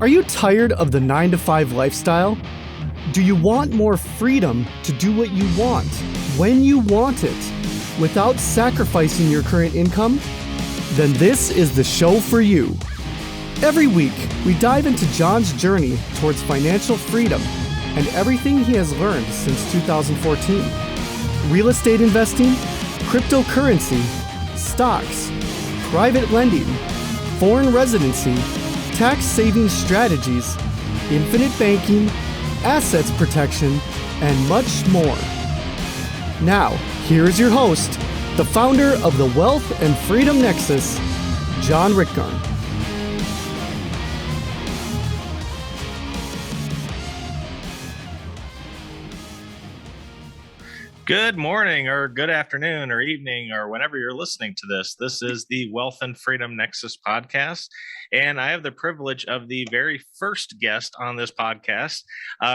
Are you tired of the 9-to-5 lifestyle? Do you want more freedom to do what you want, when you want it, without sacrificing your current income? Then this is the show for you. Every week, we dive into John's journey towards financial freedom and everything he has learned since 2014. Real estate investing, cryptocurrency, stocks, private lending, foreign residency, tax saving strategies, infinite banking, assets protection, and much more. Now, here is your host, the founder of the Wealth and Freedom Nexus, John Rickgarn. Good morning or good afternoon or evening or whenever you're listening to this. This is the Wealth and Freedom Nexus podcast. And I have the privilege of the very first guest on this podcast,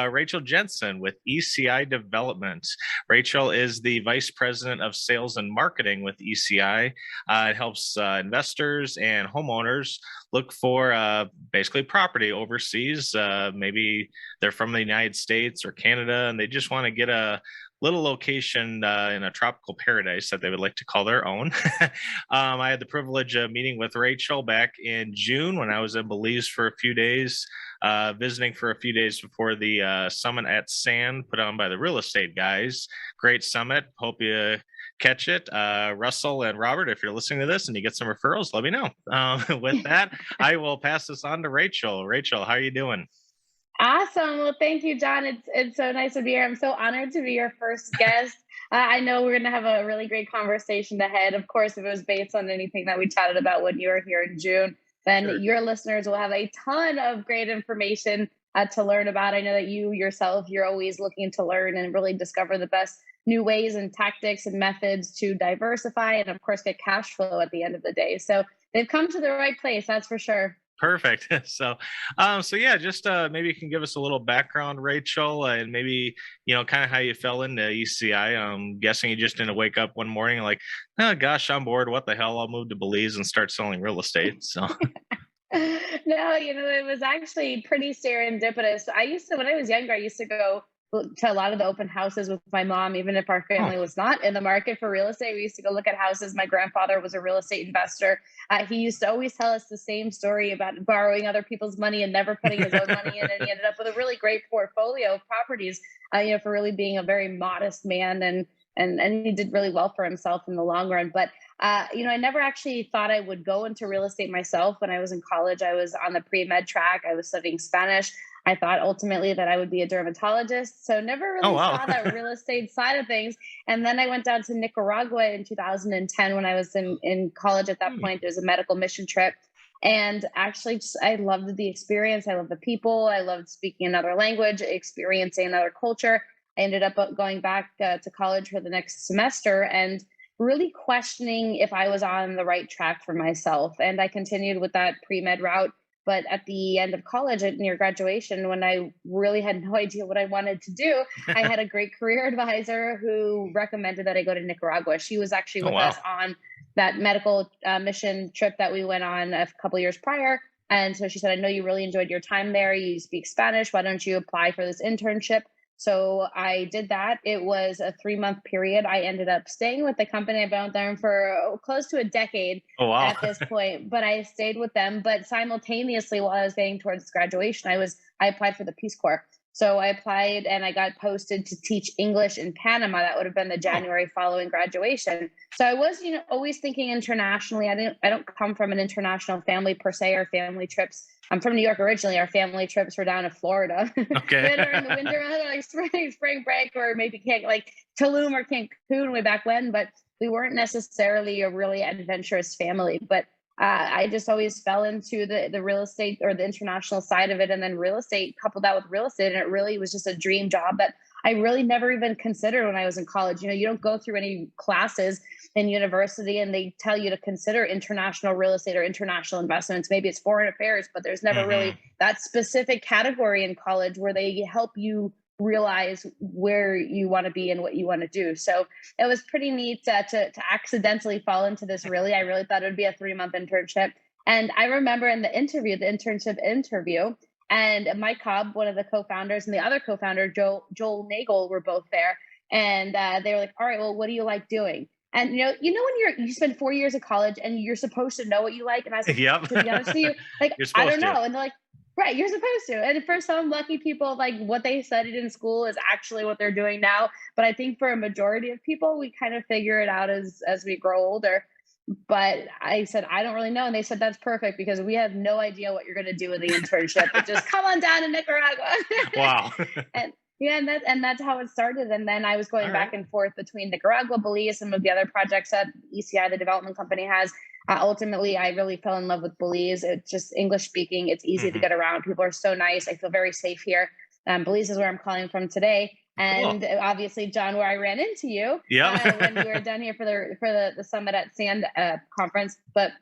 Rachel Jensen with ECI Development. Rachel is the Vice President of Sales and Marketing with ECI. It helps investors and homeowners look for basically property overseas. Maybe they're from the United States or Canada, and they just want to get a little location in a tropical paradise that they would like to call their own. I had the privilege of meeting with Rachel back in June when I was in Belize for a few days, visiting for a few days before the summit at San put on by the real estate guys. Great summit. Hope you catch it. Russell and Robert, if you're listening to this and you get some referrals, let me know. With that, I will pass this on to Rachel. Rachel, how are you doing? Awesome. Well, thank you, John. It's so nice to be here. I'm so honored to be your first guest. I know we're going to have a really great conversation ahead. Of course, if it was based on anything that we chatted about when you were here in June, then sure, your listeners will have a ton of great information to learn about. I know that you yourself, you're always looking to learn and really discover the best new ways and tactics and methods to diversify and, of course, get cash flow at the end of the day. So they've come to the right place, that's for sure. Perfect. So yeah, just maybe you can give us a little background, Rachel, and maybe, kind of how you fell into ECI. I'm guessing you just didn't wake up one morning and like, oh gosh, I'm bored. What the hell? I'll move to Belize and start selling real estate. So no, it was actually pretty serendipitous. When I was younger, I used to go to a lot of the open houses with my mom, even if our family was not in the market for real estate. We used to go look at houses. My grandfather was a real estate investor. He used to always tell us the same story about borrowing other people's money and never putting his own money in. And he ended up with a really great portfolio of properties, for really being a very modest man. And he did really well for himself in the long run. But, I never actually thought I would go into real estate myself. When I was in college, I was on the pre-med track. I was studying Spanish. I thought ultimately that I would be a dermatologist. So never really saw that real estate side of things. And then I went down to Nicaragua in 2010 when I was in college at that point. It was a medical mission trip. And actually, I loved the experience. I loved the people. I loved speaking another language, experiencing another culture. I ended up going back to college for the next semester and really questioning if I was on the right track for myself. And I continued with that pre-med route. But at the end of college, near graduation, when I really had no idea what I wanted to do, I had a great career advisor who recommended that I go to Nicaragua. She was actually with us on that medical mission trip that we went on a couple years prior. And so she said, I know you really enjoyed your time there. You speak Spanish. Why don't you apply for this internship? So I did that. It was a 3-month period. I ended up staying with the company. I've been with them for close to a decade at this point, but I stayed with them. But simultaneously, while I was getting towards graduation, I applied for the Peace Corps. So I applied and I got posted to teach English in Panama. That would have been the January following graduation. So I was, always thinking internationally. I don't come from an international family per se, or family trips. I'm from New York originally. Our family trips were down to Florida. Okay. In the winter, like spring break, or maybe like Tulum or Cancun way back when. But we weren't necessarily a really adventurous family. But I just always fell into the real estate or the international side of it. And then real estate, coupled that with real estate. And it really was just a dream job that I really never even considered when I was in college. You don't go through any classes in university and they tell you to consider international real estate or international investments. Maybe it's foreign affairs, but there's never really that specific category in college where they help you realize where you want to be and what you want to do. So it was pretty neat to accidentally fall into this. I really thought it would be a 3-month internship. And I remember in the internship interview, And Mike Cobb, one of the co-founders, and the other co-founder, Joel Nagel, were both there. And they were like, all right, well, what do you like doing? And when you spend 4 years of college and you're supposed to know what you like. And I was like, Yep. to be honest with you, like, I don't know. And they're like, right, you're supposed to. And for some lucky people, like what they studied in school is actually what they're doing now. But I think for a majority of people, we kind of figure it out as we grow older. But I said, I don't really know. And they said, that's perfect because we have no idea what you're going to do with the internship. But just come on down to Nicaragua. Wow. and that's how it started. And then I was going back and forth between Nicaragua, Belize, some of the other projects that ECI, the development company, has. Ultimately, I really fell in love with Belize. It's just English speaking. It's easy to get around. People are so nice. I feel very safe here. Belize is where I'm calling from today. And obviously, John, where I ran into you when we were down here for the Summit at Sand conference. But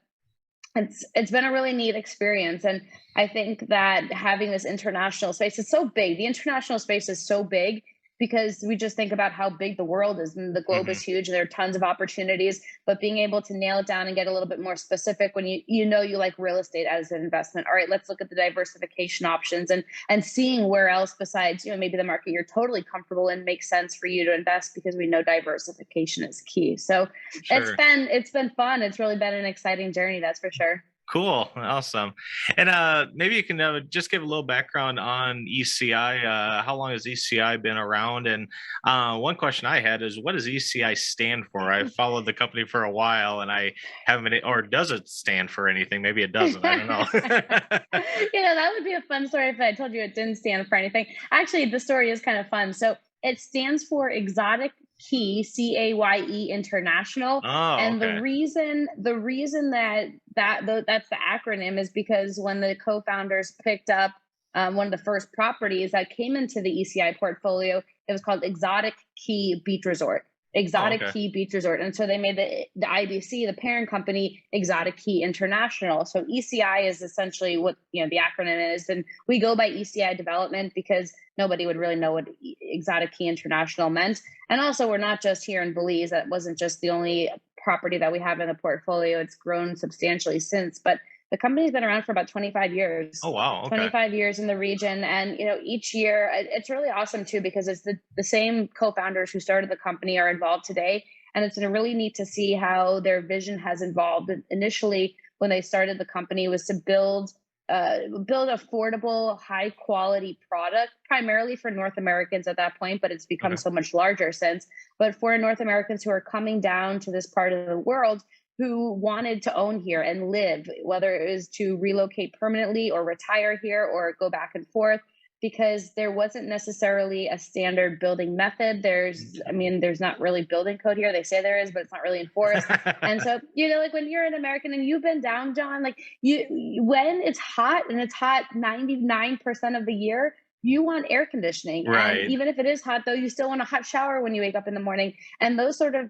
it's been a really neat experience. And I think that having this international space is so big. The international space is so big because we just think about how big the world is and the globe is huge and there are tons of opportunities, but being able to nail it down and get a little bit more specific when you like real estate as an investment. All right, let's look at the diversification options and seeing where else besides, maybe the market you're totally comfortable in makes sense for you to invest because we know diversification is key. So it's been fun. It's really been an exciting journey, that's for sure. Cool. Awesome. And maybe you can just give a little background on ECI. How long has ECI been around? And one question I had is, what does ECI stand for? I've followed the company for a while and I haven't, or does it stand for anything? Maybe it doesn't. I don't know. That would be a fun story if I told you it didn't stand for anything. Actually, the story is kind of fun. So it stands for Exotic Key, CAYE International. And the reason that's the acronym is because when the co-founders picked up one of the first properties that came into the ECI portfolio, it was called Exotic Key Beach Resort. Key Beach Resort. And so they made the IBC, the parent company, Exotic Key International. So ECI is essentially what the acronym is. And we go by ECI Development because nobody would really know what Exotic Key International meant. And also, we're not just here in Belize. That wasn't just the only property that we have in the portfolio. It's grown substantially since. But the company's been around for about 25 years. Oh, wow. Okay. 25 years in the region. And, each year, it's really awesome, too, because it's the same co-founders who started the company are involved today. And it's really neat to see how their vision has evolved. Initially, when they started the company, was to build affordable, high quality product, primarily for North Americans at that point, but it's become so much larger since. But for North Americans who are coming down to this part of the world, who wanted to own here and live, whether it was to relocate permanently or retire here or go back and forth, because there wasn't necessarily a standard building method. There's not really building code here. They say there is, but it's not really enforced. And so, like when you're an American and you've been down, John, like when it's hot and it's hot 99% of the year, you want air conditioning. Right. And even if it is hot, though, you still want a hot shower when you wake up in the morning. And those sort of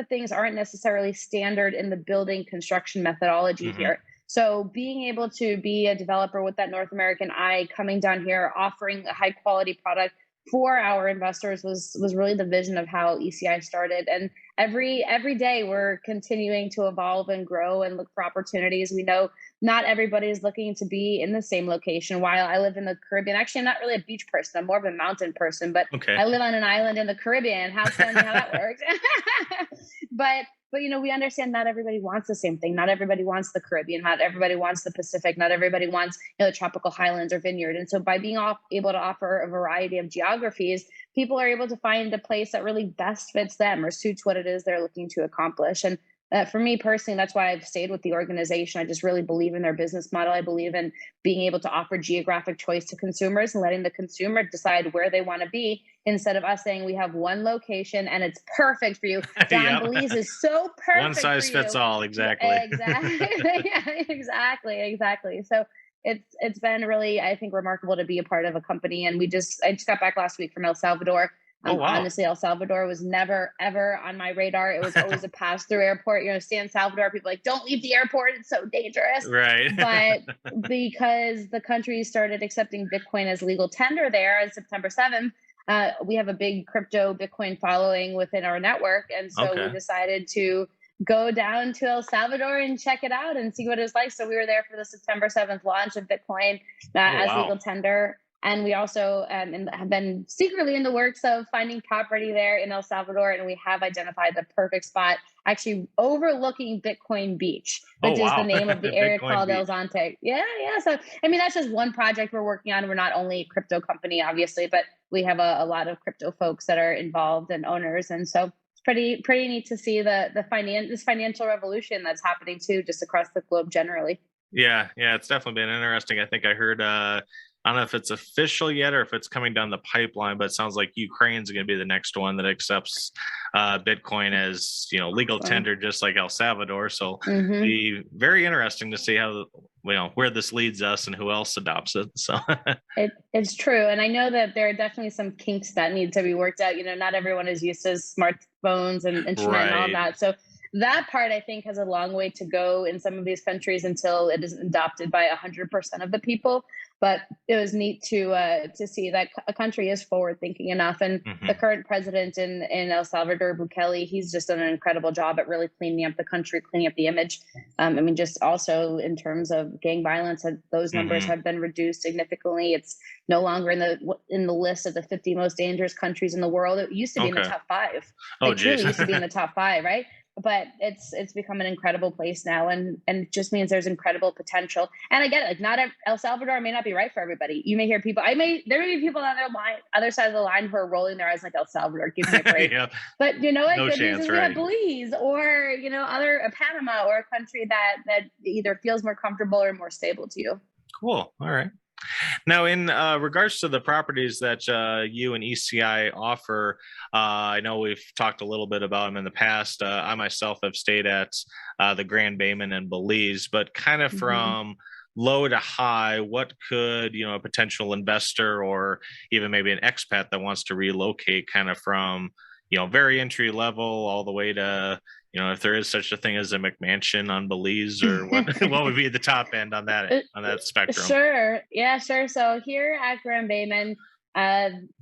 things aren't necessarily standard in the building construction methodology here. So being able to be a developer with that North American eye, coming down here, offering a high quality product for our investors was really the vision of how ECI started. And every day we're continuing to evolve and grow and look for opportunities. We know not everybody is looking to be in the same location. While I live in the Caribbean, actually, I'm not really a beach person. I'm more of a mountain person, but I live on an island in the Caribbean. How that works. But we understand not everybody wants the same thing. Not everybody wants the Caribbean. Not everybody wants the Pacific. Not everybody wants the tropical highlands or vineyard. And so by being able to offer a variety of geographies, people are able to find a place that really best fits them or suits what it is they're looking to accomplish. And for me personally, that's why I've stayed with the organization. I just really believe in their business model. I believe in being able to offer geographic choice to consumers and letting the consumer decide where they want to be instead of us saying we have one location and it's perfect for you. John, Belize is so perfect. One size fits all. Exactly. Exactly. So it's been really, I think, remarkable to be a part of a company. And I just got back last week from El Salvador. Oh, wow. Honestly, El Salvador was never, ever on my radar. It was always a pass-through airport. San Salvador, people are like, don't leave the airport. It's so dangerous. Right. But because the country started accepting Bitcoin as legal tender there on September 7th, we have a big crypto Bitcoin following within our network. And so we decided to go down to El Salvador and check it out and see what it's like. So we were there for the September 7th launch of Bitcoin as wow. legal tender. And we also have been secretly in the works of finding property there in El Salvador. And we have identified the perfect spot, actually overlooking Bitcoin Beach, which is the name of the area called El Zonte. Yeah. So, I mean, that's just one project we're working on. We're not only a crypto company, obviously, but we have a lot of crypto folks that are involved and owners. And so it's pretty neat to see this financial revolution that's happening too, just across the globe generally. Yeah, it's definitely been interesting. I think I heard, I don't know if it's official yet or if it's coming down the pipeline, but it sounds like Ukraine's going to be the next one that accepts Bitcoin as, legal tender, just like El Salvador. So it'll be very interesting to see how, where this leads us and who else adopts it. So it's true. And I know that there are definitely some kinks that need to be worked out. Not everyone is used to smartphones and internet and all that. So that part, I think, has a long way to go in some of these countries until it is adopted by 100% of the people. But it was neat to see that a country is forward thinking enough. And the current president in El Salvador, Bukele, he's just done an incredible job at really cleaning up the country, cleaning up the image. I mean, just also in terms of gang violence, those numbers have been reduced significantly. It's no longer in the list of the 50 most dangerous countries in the world. It used to be in the top 5. Oh, geez. It used to be in the top 5, right? But it's become an incredible place now, and it just means there's incredible potential. And I get it, not El Salvador may not be right for everybody. You may hear people, there may be people on the other side of the line who are rolling their eyes like El Salvador, give me a break. But you know what? No good chance, news is we have Belize or other Panama or a country that either feels more comfortable or more stable to you. Cool. All right. Now, in regards to the properties that you and ECI offer, I know we've talked a little bit about them in the past. I myself have stayed at the Grand Bayman in Belize, but kind of from low to high, what could, a potential investor or even maybe an expat that wants to relocate kind of from, very entry level all the way to, if there is such a thing as a McMansion on Belize, or what would be the top end on that spectrum? Sure. Yeah, sure. So here at Grand Bayman,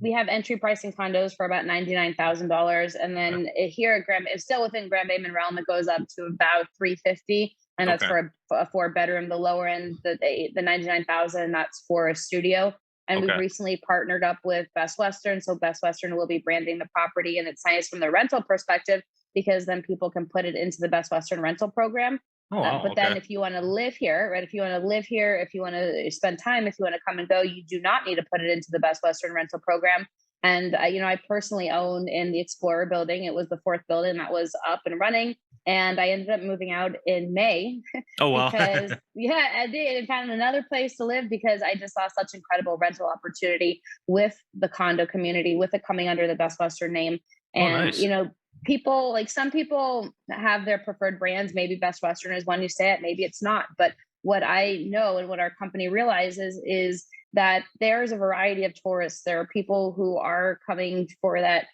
we have entry pricing condos for about $99,000. And then here at it's still within Grand Bayman realm, it goes up to about $350,000. And that's for a 4-bedroom. The lower end, the $99,000, that's for a studio. And we've recently partnered up with Best Western. So Best Western will be branding the property, and it's nice from the rental perspective because then people can put it into the Best Western rental program. But then if you want to live here, right? If you want to spend time, if you want to come and go, you do not need to put it into the Best Western rental program. And, I personally own in the Explorer building. It was the 4th building that was up and running. And I ended up moving out in May. Oh, wow. Because, I did. And found another place to live because I just saw such incredible rental opportunity with the condo community, with it coming under the Best Western name. And, nice. People, like some people have their preferred brands. Maybe Best Western is one you stay at, maybe it's not. But what I know and what our company realizes is that there's a variety of tourists. There are people who are coming for that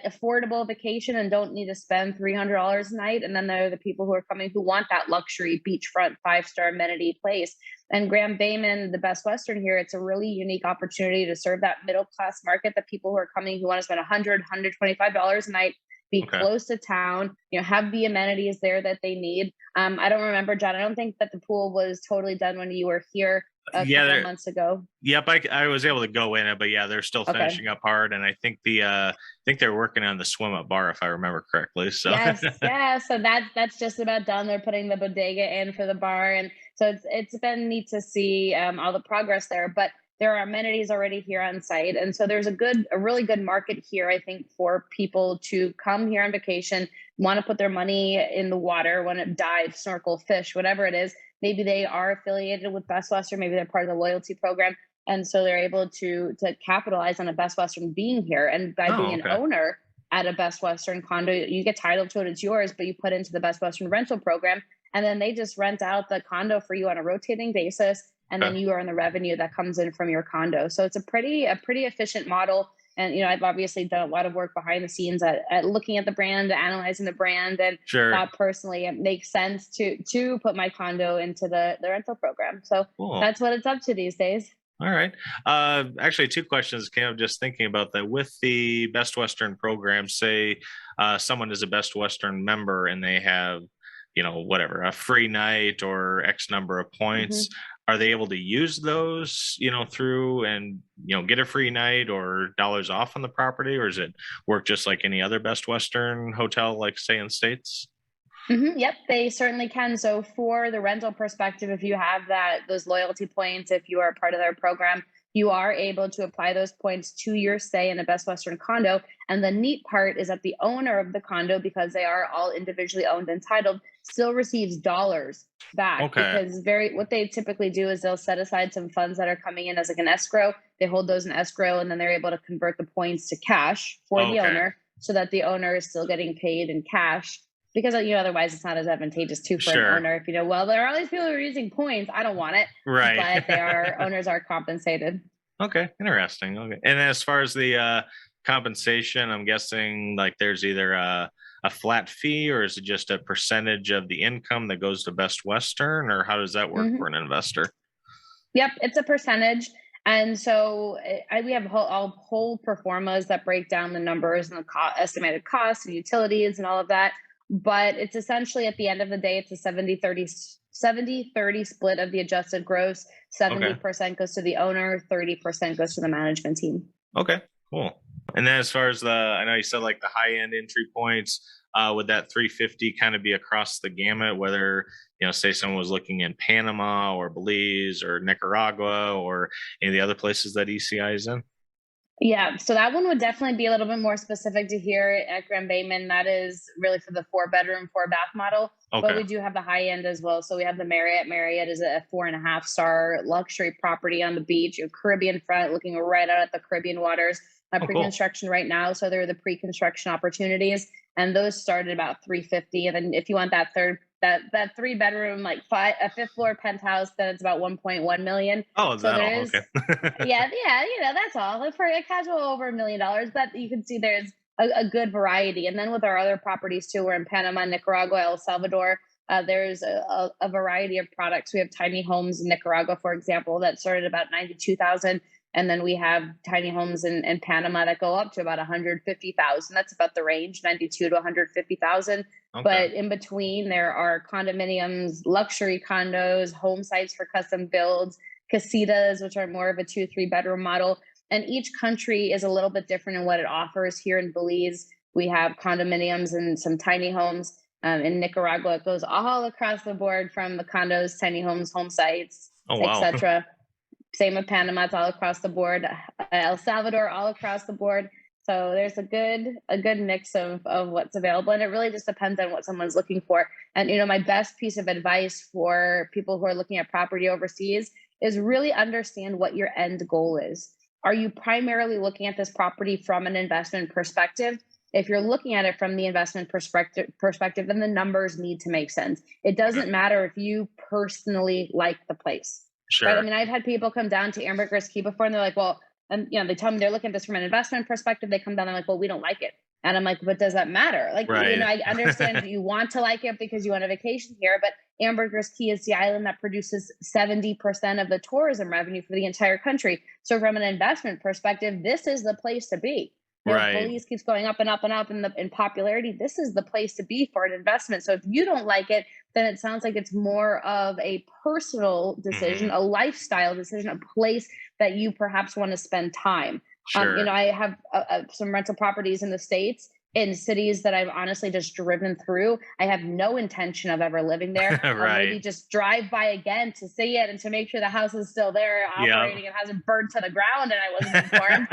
affordable vacation and don't need to spend $300 a night. And then there are the people who are coming who want that luxury beachfront 5-star amenity place. And Grand Bayman, the Best Western here, it's a really unique opportunity to serve that middle class market, the people who are coming who want to spend $100, $125 a night, be close to town, have the amenities there that they need. I don't remember, John, I don't think that the pool was totally done when you were here a couple months ago. Yep, I was able to go in it, but they're still finishing up hard, and I think they're working on the swim up bar, if I remember correctly. So yes, so that's just about done. They're putting the bodega in for the bar, and so it's been neat to see all the progress there. But there are amenities already here on site, and so there's a really good market here, I think, for people to come here on vacation, want to put their money in the water, want to dive, snorkel, fish, whatever it is. Maybe they are affiliated with Best Western, maybe they're part of the loyalty program. And so they're able to capitalize on a Best Western being here. And by being an owner at a Best Western condo, you get title to it, it's yours, but you put into the Best Western rental program. And then they just rent out the condo for you on a rotating basis. And then you earn the revenue that comes in from your condo. So it's a pretty efficient model. And, I've obviously done a lot of work behind the scenes at looking at the brand, analyzing the brand, and thought personally it makes sense to put my condo into the rental program. So that's what it's up to these days. All right. Actually, two questions came up just thinking about that. With the Best Western program, say someone is a Best Western member and they have, whatever, a free night or X number of points. Mhm. Are they able to use those, through and, get a free night or dollars off on the property? Or does it work just like any other Best Western hotel, like say in States? Yep, they certainly can. So for the rental perspective, if you have those loyalty points, if you are a part of their program, you are able to apply those points to your stay in a Best Western condo. And the neat part is that the owner of the condo, because they are all individually owned and titled, still receives dollars back, Okay. because what they typically do is they'll set aside some funds that are coming in as like an escrow. They hold those in escrow, and then they're able to convert the points to cash for the Okay. owner, so that the owner is still getting paid in cash, because otherwise it's not as advantageous for Sure. an owner if well, there are all these people who are using points, I don't want it. Right. But owners are compensated. Okay, interesting. Okay. And as far as the compensation, I'm guessing like there's either a flat fee, or is it just a percentage of the income that goes to Best Western, or how does that work Mhm. for an investor? Yep, it's a percentage. And so we have whole performas that break down the numbers and the estimated costs and utilities and all of that. But it's essentially, at the end of the day, it's a 70-30 split of the adjusted gross. 70% goes to the owner, 30% goes to the management team. Okay, cool. And then as far as I know you said like the high end entry points, would that 350 kind of be across the gamut, whether, say someone was looking in Panama or Belize or Nicaragua or any of the other places that ECI is in? Yeah, so that one would definitely be a little bit more specific to here at Grand Bayman. That is really for the 4-bedroom, 4-bath model. But we do have the high end as well. So we have the Marriott. Marriott is a 4.5-star luxury property on the beach, a Caribbean front, looking right out at the Caribbean waters. Pre-construction right now, so they're the pre-construction opportunities, and those start at about 350. And then if you want that 3-bedroom, like a 5th floor penthouse, then it's about 1.1 million. Oh, So there all? is, Okay. yeah, that's all for a casual over $1 million. But you can see there's a good variety. And then with our other properties too, we're in Panama, Nicaragua, El Salvador. There's a variety of products. We have tiny homes in Nicaragua, for example, that started about 92,000. And then we have tiny homes in Panama that go up to about 150,000. That's about the range, 92 to 150,000. Okay. But in between, there are condominiums, luxury condos, home sites for custom builds, casitas, which are more of a 2-3 bedroom model. And each country is a little bit different in what it offers. Here in Belize, we have condominiums and some tiny homes. In Nicaragua, it goes all across the board, from the condos, tiny homes, home sites, etc. Same with Panama, it's all across the board. El Salvador, all across the board. So there's a good mix of what's available, and it really just depends on what someone's looking for. And my best piece of advice for people who are looking at property overseas is really understand what your end goal is. Are you primarily looking at this property from an investment perspective? If you're looking at it from the investment perspective, then the numbers need to make sense. It doesn't matter if you personally like the place. Sure. Right? I mean, I've had people come down to Ambergris Key before, and they're like, well, and they tell me they're looking at this from an investment perspective. They come down, and they're like, well, we don't like it. And I'm like, but does that matter? Like, I understand that you want to like it because you want a vacation here, but Ambergris Key is the island that produces 70% of the tourism revenue for the entire country. So from an investment perspective, this is the place to be. Belize keeps going up and up and up in popularity. This is the place to be for an investment. So if you don't like it, then it sounds like it's more of a personal decision, a lifestyle decision, a place that you perhaps want to spend time. Sure. I have some rental properties in the States, in cities that I've honestly just driven through. I have no intention of ever living there. Maybe just drive by again to see it and to make sure the house is still there operating and hasn't burned to the ground and I wasn't informed.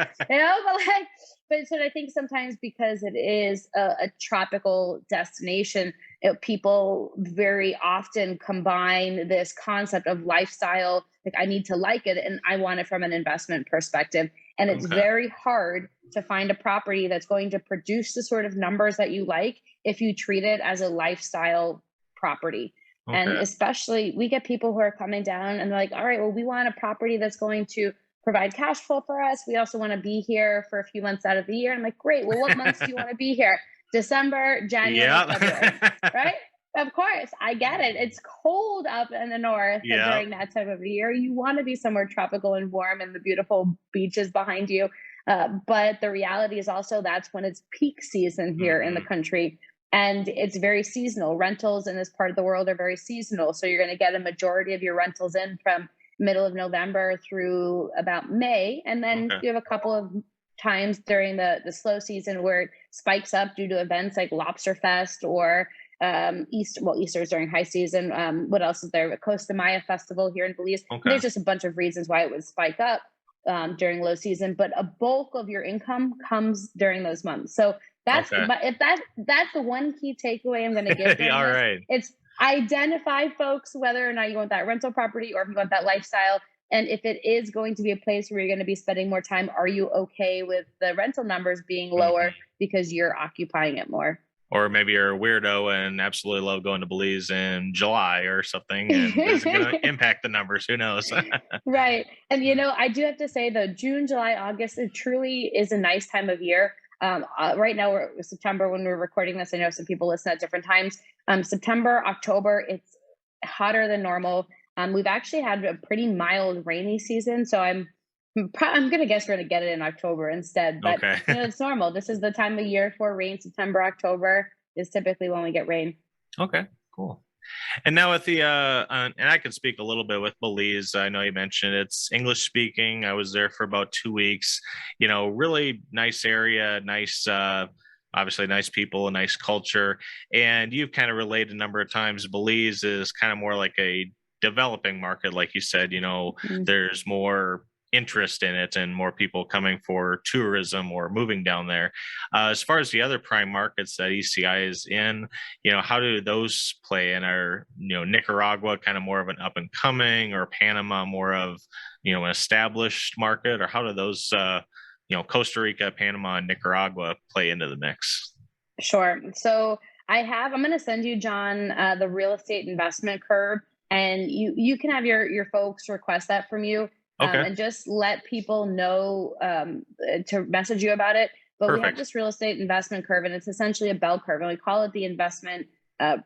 But so I think sometimes, because it is a tropical destination, people very often combine this concept of lifestyle, like I need to like it and I want it from an investment perspective. And it's very hard to find a property that's going to produce the sort of numbers that you like if you treat it as a lifestyle property. And especially, we get people who are coming down and they're like, all right, well, we want a property that's going to provide cash flow for us. We also want to be here for a few months out of the year. I'm like, great. Well, what months do you want to be here? December, January, February, right? Of course, I get it. It's cold up in the north Yeah. during that time of the year. You want to be somewhere tropical and warm and the beautiful beaches behind you. But the reality is also that's when it's peak season here in the Hmm. country. And it's very seasonal. Rentals in this part of the world are very seasonal. So you're going to get a majority of your rentals in from middle of November through about May. And then Okay. you have a couple of times during the slow season where it spikes up due to events like Lobster Fest or Easter is during high season. What else is there? Costa Maya Festival here in Belize. Okay. There's just a bunch of reasons why it would spike up during low season, but a bulk of your income comes during those months. So that's Okay. if that's the one key takeaway I'm going to give during All this. right. It's identify, folks, whether or not you want that rental property or if you want that lifestyle. And if it is going to be a place where you're going to be spending more time, are you okay with the rental numbers being lower Mhm. because you're occupying it more? Or maybe you're a weirdo and absolutely love going to Belize in July or something, and is it going to impact the numbers? Who knows? Right. And I do have to say though, June, July, August, it truly is a nice time of year. Right now we're September when we're recording this. I know some people listen at different times. September, October, it's hotter than normal. We've actually had a pretty mild rainy season, so I'm gonna guess we're gonna get it in October instead. But Okay. it's normal. This is the time of year for rain. September, October is typically when we get rain. Okay. Cool. And now with the and I can speak a little bit with Belize. I know you mentioned it's English speaking. I was there for about 2 weeks. Really nice area, nice, obviously nice people, a nice culture. And you've kind of relayed a number of times. Belize is kind of more like a developing market, like you said. Mm. There's more interest in it and more people coming for tourism or moving down there. As far as the other prime markets that ECI is in, how do those play in? Are, Nicaragua kind of more of an up and coming, or Panama more of, an established market, or how do those, Costa Rica, Panama, and Nicaragua play into the mix? Sure. So I'm going to send you, John, the real estate investment curve, and you can have your folks request that from you, Okay, and just let people know to message you about it. But we have perfect. this real estate investment curve, and it's essentially a bell curve, and we call it the investment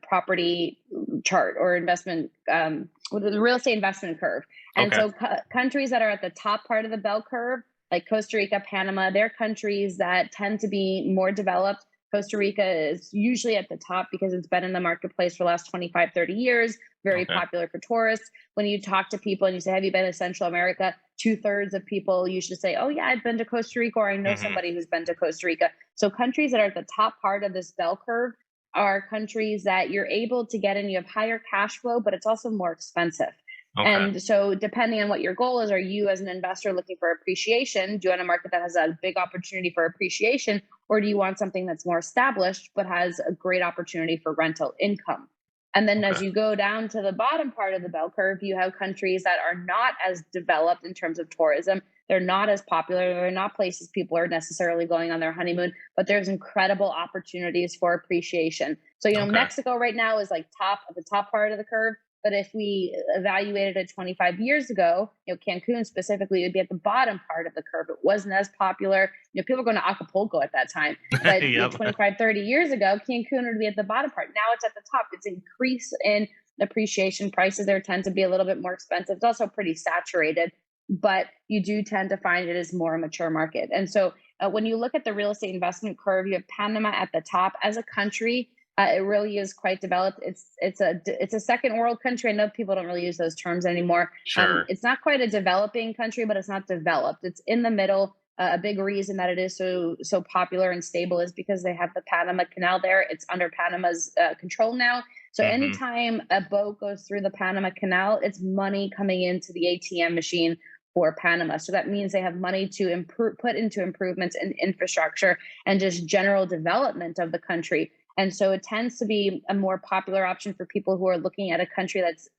property chart or investment the real estate investment curve. And Okay. so countries that are at the top part of the bell curve, like Costa Rica, Panama, they're countries that tend to be more developed. Costa Rica is usually at the top because it's been in the marketplace for the last 25, 30 years, very Okay. popular for tourists. When you talk to people and you say, have you been to Central America? 2/3 of people usually say, oh, yeah, I've been to Costa Rica, or I know Hmm. somebody who's been to Costa Rica. So countries that are at the top part of this bell curve are countries that you're able to get in. You have higher cash flow, but it's also more expensive. Okay. And so, depending on what your goal is, are you as an investor looking for appreciation? Do you want a market that has a big opportunity for appreciation, or do you want something that's more established but has a great opportunity for rental income? And then, Okay. as you go down to the bottom part of the bell curve, you have countries that are not as developed in terms of tourism. They're not as popular. They're not places people are necessarily going on their honeymoon, but there's incredible opportunities for appreciation. So, Okay. Mexico right now is like top of the top part of the curve. But if we evaluated it 25 years ago, Cancun specifically would be at the bottom part of the curve. It wasn't as popular. People were going to Acapulco at that time. But Yep. 25, 30 years ago, Cancun would be at the bottom part. Now it's at the top. It's increase in appreciation. Prices there tend to be a little bit more expensive. It's also pretty saturated, but you do tend to find it is more a mature market. And so when you look at the real estate investment curve, you have Panama at the top as a country. It really is quite developed. It's a second world country. I know people don't really use those terms anymore. Sure. It's not quite a developing country, but it's not developed. It's in the middle. A big reason that it is so popular and stable is because they have the Panama Canal there. It's under Panama's control now. So Hmm. anytime a boat goes through the Panama Canal, it's money coming into the ATM machine for Panama. So that means they have money to put into improvements in infrastructure and just general development of the country. And so it tends to be a more popular option for people who are looking at a country that's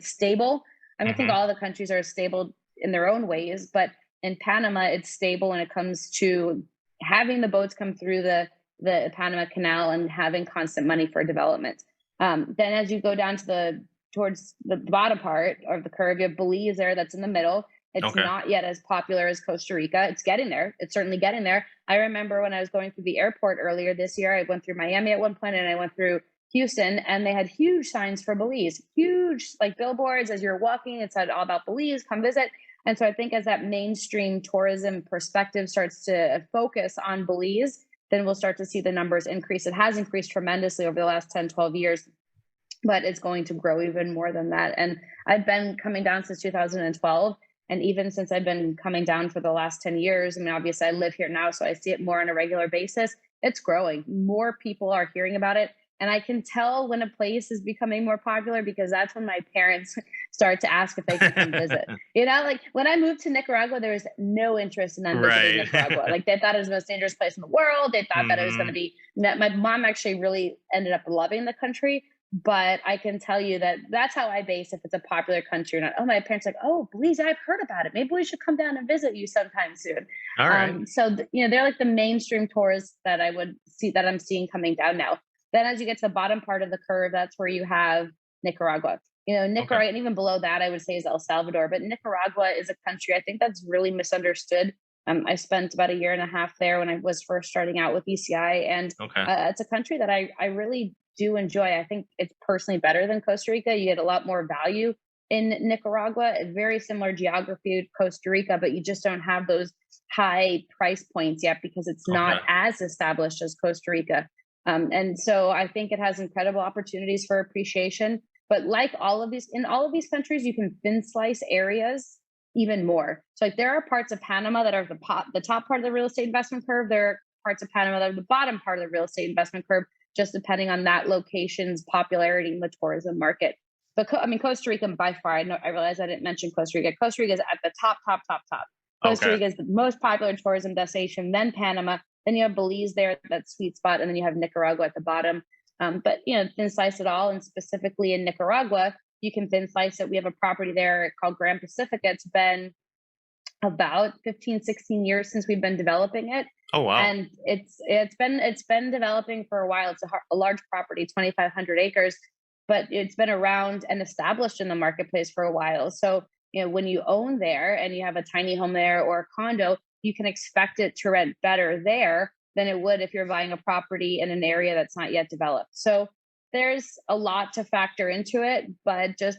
stable. I mean, I think Hmm. all the countries are stable in their own ways, but in Panama, it's stable when it comes to having the boats come through the Panama Canal and having constant money for development. Then, as you go down to towards the bottom part of the curve, you have Belize there that's in the middle. It's Okay. not yet as popular as Costa Rica. It's getting there. It's certainly getting there. I remember when I was going through the airport earlier this year, I went through Miami at one point and I went through Houston, and they had huge signs for Belize, huge like billboards as you're walking. It said all about Belize, come visit. And so I think as that mainstream tourism perspective starts to focus on Belize, then we'll start to see the numbers increase. It has increased tremendously over the last 10, 12 years, but it's going to grow even more than that. And I've been coming down since 2012. And even since I've been coming down for the last 10 years, I mean, obviously I live here now, so I see it more on a regular basis. It's growing. More people are hearing about it. And I can tell when a place is becoming more popular because that's when my parents start to ask if they can come visit. Like when I moved to Nicaragua, there was no interest in them visiting Nicaragua. Like they thought it was the most dangerous place in the world. They thought that it was going to be, my mom actually really ended up loving the country. But I can tell you that that's how I base if it's a popular country or not. Oh, my parents are like, oh, Belize, I've heard about it. Maybe we should come down and visit you sometime soon. All right. So, they're like the mainstream tourists that I would see that I'm seeing coming down now. Then as you get to the bottom part of the curve, that's where you have Nicaragua. Nicaragua, and even below that, I would say is El Salvador. But Nicaragua is a country I think that's really misunderstood. I spent about a year and a half there when I was first starting out with ECI. And it's a country that I really do enjoy. I think it's personally better than Costa Rica. You get a lot more value in Nicaragua, a very similar geography to Costa Rica, but you just don't have those high price points yet because it's not as established as Costa Rica. And so I think it has incredible opportunities for appreciation. But like in all of these countries, you can thin slice areas even more. So like there are parts of Panama that are the top part of the real estate investment curve. There are parts of Panama that are the bottom part of the real estate investment curve, just depending on that location's popularity in the tourism market. But Costa Rica by far, I realize I didn't mention Costa Rica. Costa Rica is at the top. Costa Rica is the most popular tourism destination, then Panama, then you have Belize there, that sweet spot, and then you have Nicaragua at the bottom. But thin slice it all, and specifically in Nicaragua, you can thin slice it. We have a property there called Grand Pacifica. It's been about 15, 16 years since we've been developing it. Oh, wow. And it's been developing for a while. It's a large property, 2,500 acres, but it's been around and established in the marketplace for a while. So, when you own there and you have a tiny home there or a condo, you can expect it to rent better there than it would if you're buying a property in an area that's not yet developed. So there's a lot to factor into it, but just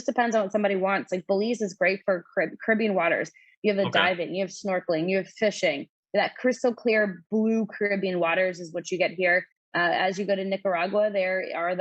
depends on what somebody wants. Like Belize is great for Caribbean waters. You have the diving, you have snorkeling, you have fishing. That crystal clear blue Caribbean waters is what you get here. As you go to Nicaragua, there are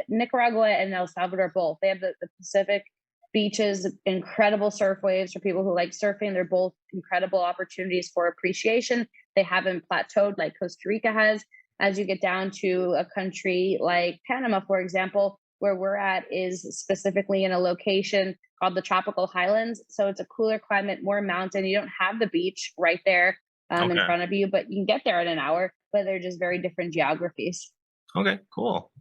Nicaragua and El Salvador both. They have the Pacific beaches, incredible surf waves for people who like surfing. They're both incredible opportunities for appreciation. They haven't plateaued like Costa Rica has. As you get down to a country like Panama, for example, where we're at is specifically in a location called the Tropical Highlands. So it's a cooler climate, more mountain. You don't have the beach right there in front of you, but you can get there in an hour, but they're just very different geographies. Okay, cool.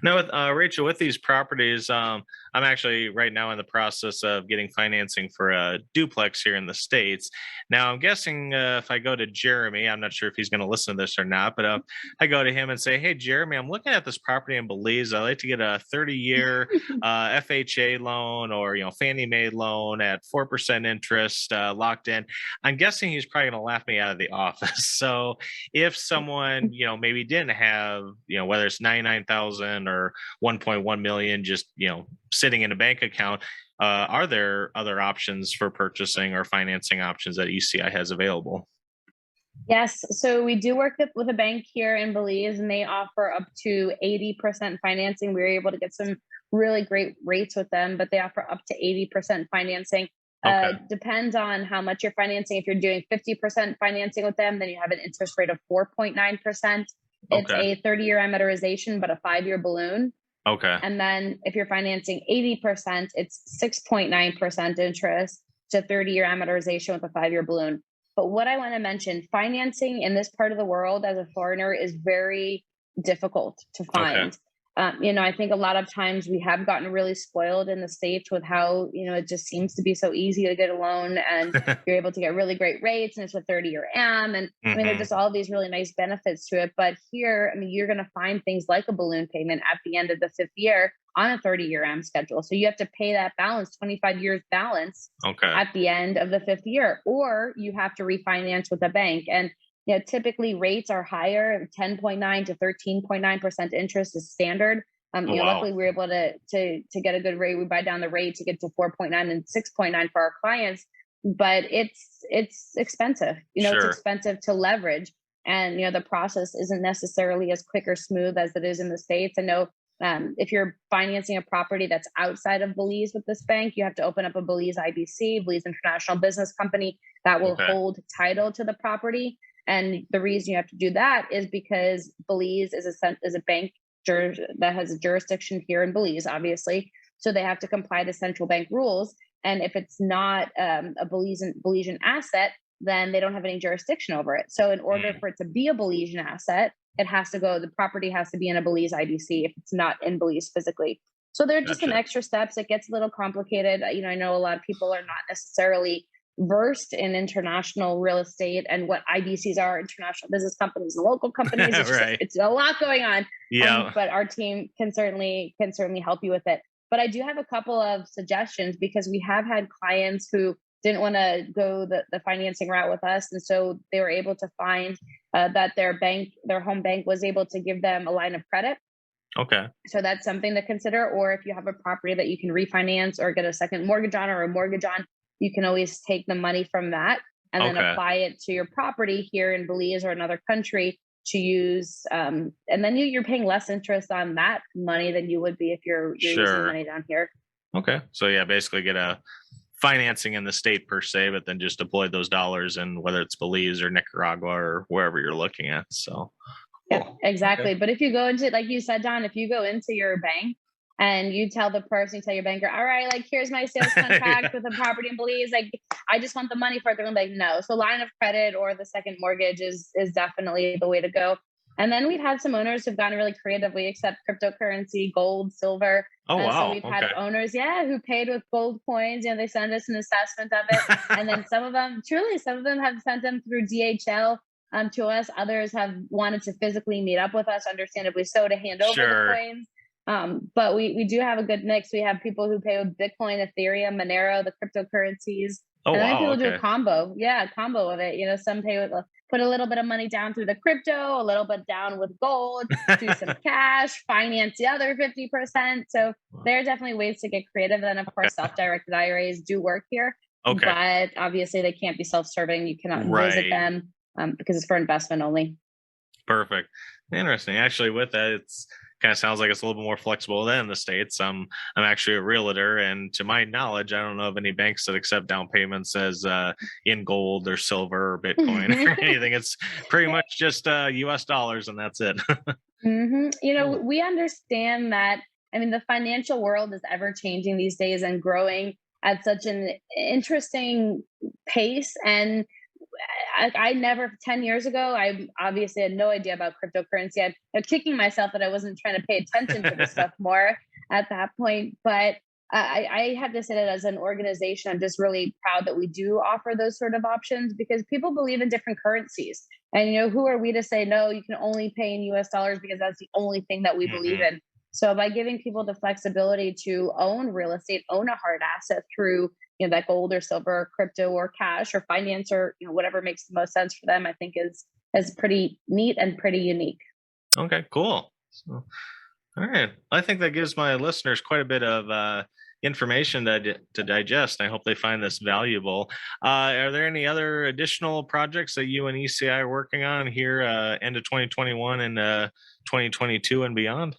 Now, with Rachel, with these properties, I'm actually right now in the process of getting financing for a duplex here in the States. Now, I'm guessing if I go to Jeremy, I'm not sure if he's going to listen to this or not, but I go to him and say, hey, Jeremy, I'm looking at this property in Belize. I'd like to get a 30-year FHA loan or, Fannie Mae loan at 4% interest locked in. I'm guessing he's probably going to laugh me out of the office. So if someone, maybe didn't have, whether it's $99,000 or 1.1 million just sitting in a bank account, are there other options for purchasing or financing options that ECI has available? Yes, so we do work with a bank here in Belize, and they offer up to 80% financing. We were able to get some really great rates with them, but they offer up to 80% financing. Depends on how much you're financing. If you're doing 50% financing with them, then you have an interest rate of 4.9%. It's a 30-year amortization, but a 5-year balloon. And then if you're financing 80%, it's 6.9% interest to 30-year amortization with a 5-year balloon. But what I want to mention, financing in this part of the world as a foreigner is very difficult to find. I think a lot of times we have gotten really spoiled in the States with how, it just seems to be so easy to get a loan and you're able to get really great rates and it's a 30-year AM. And there's just all these really nice benefits to it. But here, you're going to find things like a balloon payment at the end of the 5th year on a 30-year AM schedule. So you have to pay that balance, 25 years balance at the end of the 5th year, or you have to refinance with a bank. And typically rates are higher. 10.9 to 13.9% interest is standard. Luckily we were able to get a good rate. We buy down the rate to get to 4.9 and 6.9 for our clients, but it's expensive. It's expensive to leverage, and the process isn't necessarily as quick or smooth as it is in the States. I know if you're financing a property that's outside of Belize with this bank, you have to open up a Belize IBC, Belize International Business Company, that will hold title to the property. And the reason you have to do that is because Belize is a bank that has a jurisdiction here in Belize, obviously. So they have to comply to central bank rules. And if it's not a Belizean asset, then they don't have any jurisdiction over it. So in order for it to be a Belizean asset, the property has to be in a Belize IBC if it's not in Belize physically. So there are just some extra steps. It gets a little complicated. I know a lot of people are not necessarily versed in international real estate and what IBCs are, international business companies and local companies. It's a lot going on. Yeah. But our team can certainly help you with it. But I do have a couple of suggestions, because we have had clients who didn't want to go the financing route with us. And so they were able to find that their home bank was able to give them a line of credit. Okay. So that's something to consider. Or if you have a property that you can refinance or get a second mortgage on or a mortgage on, you can always take the money from that and then apply it to your property here in Belize or another country to use. And then you're paying less interest on that money than you would be if you're using money down here. Okay. So basically get a financing in the state per se, but then just deploy those dollars in whether it's Belize or Nicaragua or wherever you're looking at. So yeah, exactly. Okay. But if you go into, like you said, Don, if you go into your bank and you tell your banker, all right, like, here's my sales contract with a property in Belize, like, I just want the money for it. They're like, no. So line of credit or the second mortgage is definitely the way to go. And then we've had some owners who've gone really creative. We accept cryptocurrency, gold, silver. Oh, wow. So we've had owners, who paid with gold coins. They send us an assessment of it. And then some of them have sent them through DHL to us. Others have wanted to physically meet up with us, understandably so, to hand over the coins. But we do have a good mix. We have people who pay with Bitcoin, Ethereum, Monero, the cryptocurrencies. And then people do a combo. Yeah, a combo of it. Some pay with put a little bit of money down through the crypto, a little bit down with gold, do some cash, finance the other 50%. So there are definitely ways to get creative. And of course, self-directed IRAs do work here. But obviously they can't be self-serving. You cannot visit them because it's for investment only. Perfect. Interesting. Actually, with that, it's kind of sounds like it's a little bit more flexible than in the States. I'm actually a realtor, and to my knowledge, I don't know of any banks that accept down payments as in gold or silver or Bitcoin or anything. It's pretty much just US dollars, and that's it. We understand that. I mean, the financial world is ever changing these days and growing at such an interesting pace. And I never, 10 years ago, I obviously had no idea about cryptocurrency. I'm kicking myself that I wasn't trying to pay attention to this stuff more at that point. But I have to say that as an organization, I'm just really proud that we do offer those sort of options, because people believe in different currencies. And, who are we to say, no, you can only pay in US dollars because that's the only thing that we believe in. So by giving people the flexibility to own real estate, own a hard asset through that gold or silver or crypto or cash or finance or whatever makes the most sense for them, I think is pretty neat and pretty unique. Okay, cool. So, all right. I think that gives my listeners quite a bit of information to digest. I hope they find this valuable. Are there any other additional projects that you and ECI are working on here end of 2021 and 2022 and beyond?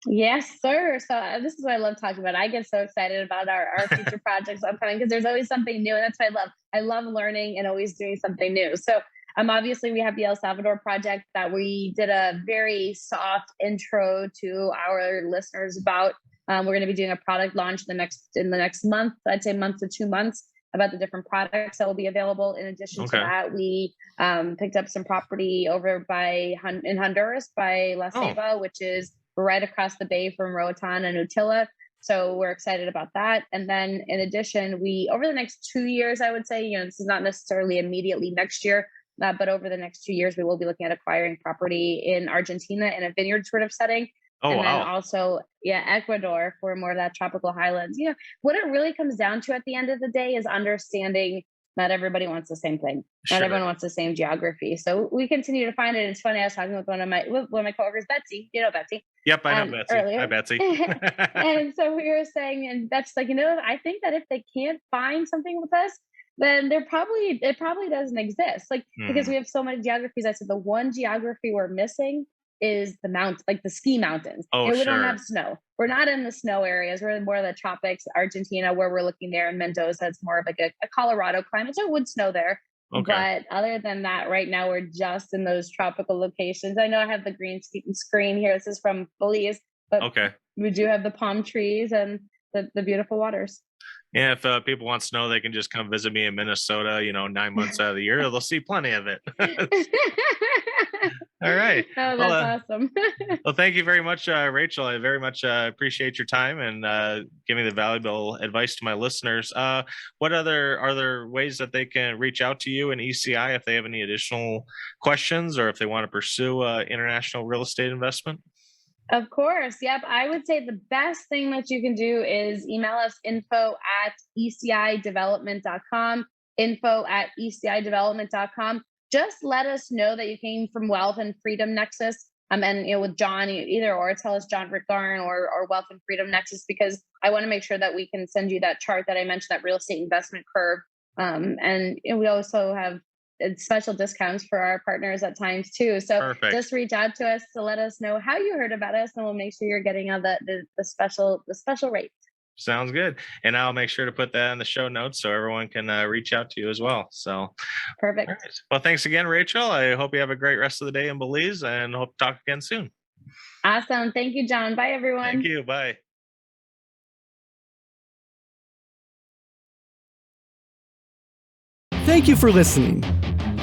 Yes, sir. So this is what I love talking about. I get so excited about our future projects upcoming because there's always something new. And that's what I love. I love learning and always doing something new. So obviously we have the El Salvador project that we did a very soft intro to our listeners about. We're going to be doing a product launch in the next month, I'd say month to 2 months, about the different products that will be available. In addition to that, we picked up some property over in Honduras by La Ceiba, which is right across the bay from Roatan and Utila. So we're excited about that. And then in addition, we, over the next 2 years, I would say, this is not necessarily immediately next year, but over the next 2 years, we will be looking at acquiring property in Argentina in a vineyard sort of setting. Then also, Ecuador for more of that tropical highlands. What it really comes down to at the end of the day is understanding not everybody wants the same thing. Sure. Not everyone wants the same geography. So we continue to find it. It's funny. I was talking with one of my coworkers, Betsy. You know Betsy. Yep, I know Betsy. Earlier. Hi, Betsy. And so we were saying, and Betsy's like, I think that if they can't find something with us, then it probably doesn't exist. Like, because we have so many geographies. I said the one geography we're missing is the mountains, like the ski mountains. Oh, we sure. don't have snow. We're not in the snow areas. We're in more of the tropics, Argentina, where we're looking there in Mendoza. It's more of like a Colorado climate. So it would snow there. Okay. But other than that, right now, we're just in those tropical locations. I know I have the green screen here. This is from Belize, but we do have the palm trees and the beautiful waters. Yeah, if people want snow, they can just come visit me in Minnesota, 9 months out of the year. They'll see plenty of it. All right. Oh, that's awesome. Well, thank you very much, Rachel. I very much appreciate your time and giving the valuable advice to my listeners. What are there ways that they can reach out to you in ECI if they have any additional questions or if they want to pursue international real estate investment? Of course. Yep. I would say the best thing that you can do is email us info@ecidevelopment.com, info@ecidevelopment.com. Just let us know that you came from Wealth and Freedom Nexus. And with John, either or tell us John Rick Garn or Wealth and Freedom Nexus, because I want to make sure that we can send you that chart that I mentioned, that real estate investment curve. And we also have special discounts for our partners at times too. So Perfect. Just reach out to us to let us know how you heard about us, and we'll make sure you're getting the special rate. Sounds good. And I'll make sure to put that in the show notes so everyone can reach out to you as well. So perfect. Right. Well, thanks again, Rachel. I hope you have a great rest of the day in Belize and hope to talk again soon. Awesome. Thank you, John. Bye, everyone. Thank you. Bye. Thank you for listening.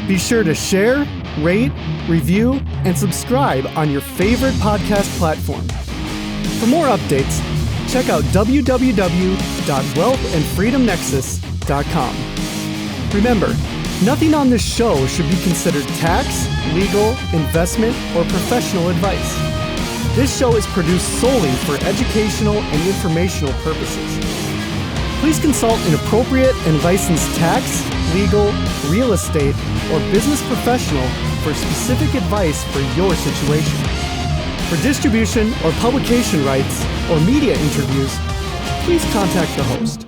Be sure to share, rate, review, and subscribe on your favorite podcast platform. For more updates, check out www.wealthandfreedomnexus.com. Remember, nothing on this show should be considered tax, legal, investment, or professional advice. This show is produced solely for educational and informational purposes. Please consult an appropriate and licensed tax, legal, real estate, or business professional for specific advice for your situation. For distribution or publication rights or media interviews, please contact the host.